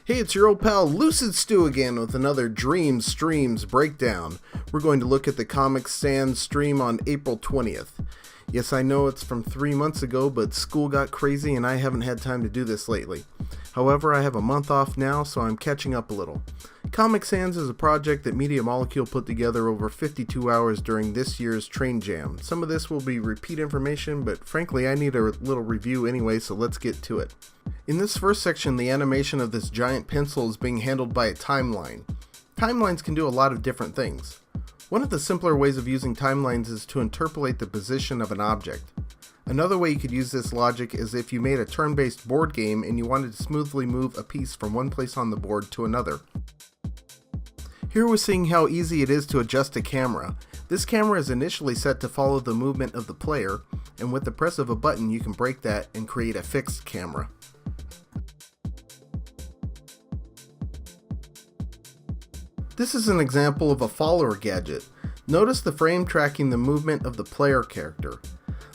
Hey, it's your old pal Lucid Stew again with another Dreams Streams breakdown. We're going to look at the Comic Sans stream on April 20th. Yes, I know it's from 3 months ago, but school got crazy and I haven't had time to do this lately. However, I have a month off now, so I'm catching up a little. Comic Sans is a project that Media Molecule put together over 52 hours during this year's Train Jam. Some of this will be repeat information, but frankly I need a little review anyway, so let's get to it. In this first section, the animation of this giant pencil is being handled by a timeline. Timelines can do a lot of different things. One of the simpler ways of using timelines is to interpolate the position of an object. Another way you could use this logic is if you made a turn-based board game and you wanted to smoothly move a piece from one place on the board to another. Here we're seeing how easy it is to adjust a camera. This camera is initially set to follow the movement of the player, and with the press of a button you can break that and create a fixed camera. This is an example of a follower gadget. Notice the frame tracking the movement of the player character.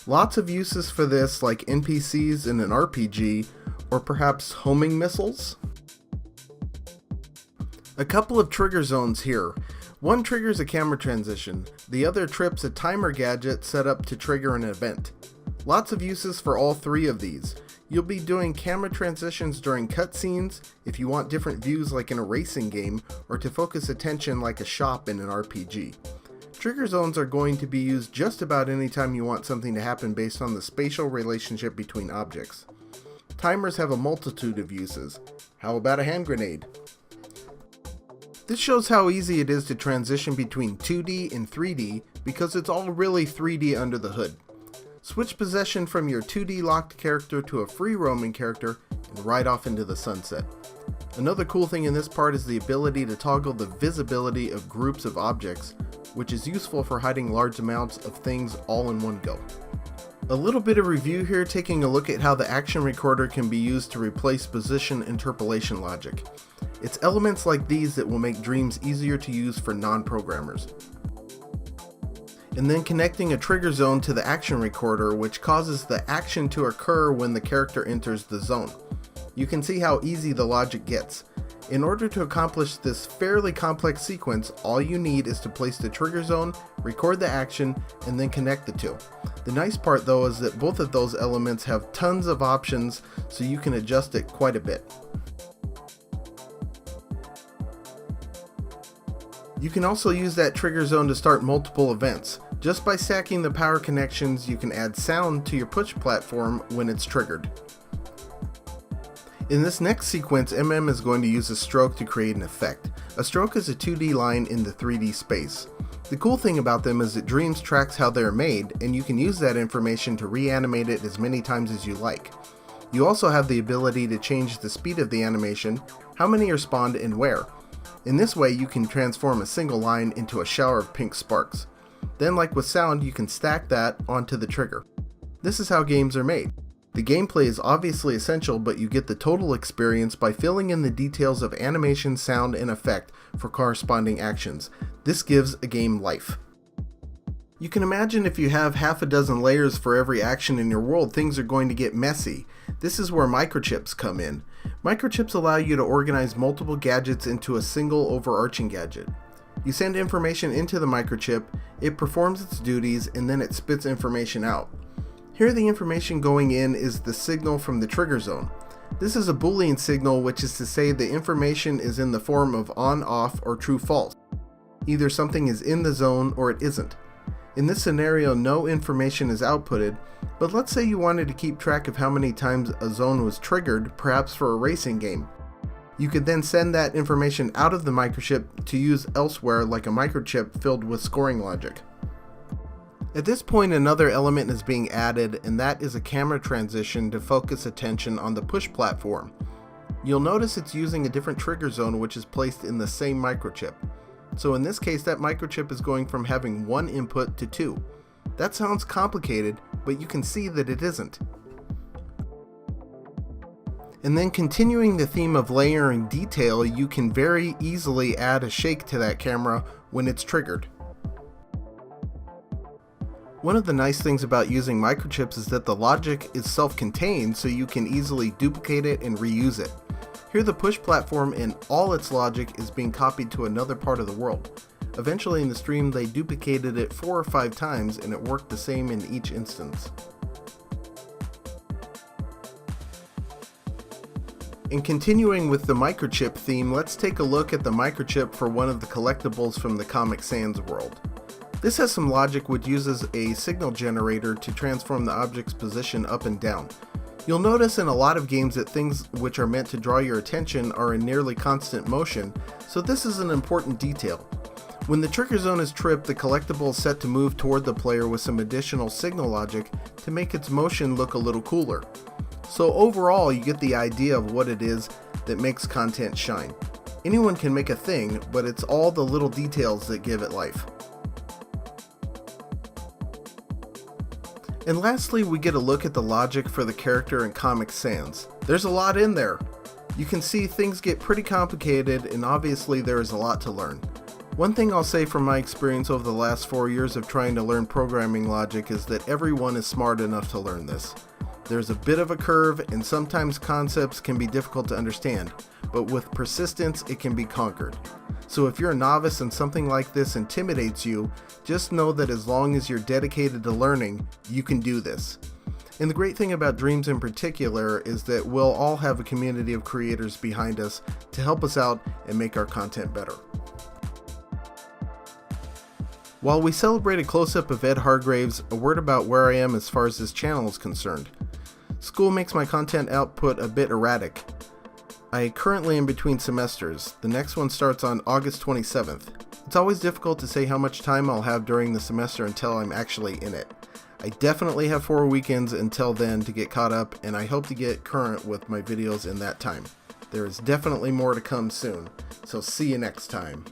Lots of uses for this, like NPCs in an RPG, or perhaps homing missiles. A couple of trigger zones here. One triggers a camera transition, the other trips a timer gadget set up to trigger an event. Lots of uses for all three of these. You'll be doing camera transitions during cutscenes, if you want different views like in a racing game, or to focus attention like a shop in an RPG. Trigger zones are going to be used just about any time you want something to happen based on the spatial relationship between objects. Timers have a multitude of uses. How about a hand grenade? This shows how easy it is to transition between 2D and 3D because it's all really 3D under the hood. Switch possession from your 2D locked character to a free roaming character and ride off into the sunset. Another cool thing in this part is the ability to toggle the visibility of groups of objects, which is useful for hiding large amounts of things all in one go. A little bit of review here, taking a look at how the action recorder can be used to replace position interpolation logic. It's elements like these that will make Dreams easier to use for non-programmers. And then connecting a trigger zone to the action recorder, which causes the action to occur when the character enters the zone. You can see how easy the logic gets. In order to accomplish this fairly complex sequence, all you need is to place the trigger zone, record the action, and then connect the two. The nice part though is that both of those elements have tons of options, so you can adjust it quite a bit. You can also use that trigger zone to start multiple events. Just by stacking the power connections, you can add sound to your push platform when it's triggered. In this next sequence, MM is going to use a stroke to create an effect. A stroke is a 2D line in the 3D space. The cool thing about them is that Dreams tracks how they're made, and you can use that information to reanimate it as many times as you like. You also have the ability to change the speed of the animation, how many are spawned and where. In this way, you can transform a single line into a shower of pink sparks. Then, like with sound, you can stack that onto the trigger. This is how games are made. The gameplay is obviously essential, but you get the total experience by filling in the details of animation, sound, and effect for corresponding actions. This gives a game life. You can imagine if you have half a dozen layers for every action in your world, things are going to get messy. This is where microchips come in. Microchips allow you to organize multiple gadgets into a single overarching gadget. You send information into the microchip, it performs its duties, and then it spits information out. Here the information going in is the signal from the trigger zone. This is a Boolean signal, which is to say the information is in the form of on, off, or true, false. Either something is in the zone or it isn't. In this scenario, no information is outputted, but let's say you wanted to keep track of how many times a zone was triggered, perhaps for a racing game. You could then send that information out of the microchip to use elsewhere, like a microchip filled with scoring logic. At this point, another element is being added, and that is a camera transition to focus attention on the push platform. You'll notice it's using a different trigger zone which is placed in the same microchip. So in this case, that microchip is going from having one input to two. That sounds complicated, but you can see that it isn't. And then continuing the theme of layering detail, you can very easily add a shake to that camera when it's triggered. One of the nice things about using microchips is that the logic is self-contained, so you can easily duplicate it and reuse it. Here the push platform and all its logic is being copied to another part of the world. Eventually in the stream they duplicated it 4 or 5 times and it worked the same in each instance. And continuing with the microchip theme, let's take a look at the microchip for one of the collectibles from the Comic Sans world. This has some logic which uses a signal generator to transform the object's position up and down. You'll notice in a lot of games that things which are meant to draw your attention are in nearly constant motion, so this is an important detail. When the trigger zone is tripped, the collectible is set to move toward the player with some additional signal logic to make its motion look a little cooler. So overall, you get the idea of what it is that makes content shine. Anyone can make a thing, but it's all the little details that give it life. And lastly, we get a look at the logic for the character in Comic Sans. There's a lot in there. You can see things get pretty complicated, and obviously there is a lot to learn. One thing I'll say from my experience over the last 4 years of trying to learn programming logic is that everyone is smart enough to learn this. There's a bit of a curve, and sometimes concepts can be difficult to understand, but with persistence it can be conquered. So if you're a novice and something like this intimidates you, just know that as long as you're dedicated to learning, you can do this. And the great thing about Dreams in particular is that we'll all have a community of creators behind us to help us out and make our content better. While we celebrate a close-up of Ed Hargraves, a word about where I am as far as this channel is concerned. School makes my content output a bit erratic. I currently am between semesters. The next one starts on August 27th. It's always difficult to say how much time I'll have during the semester until I'm actually in it. I definitely have 4 weekends until then to get caught up, and I hope to get current with my videos in that time. There is definitely more to come soon, so see you next time.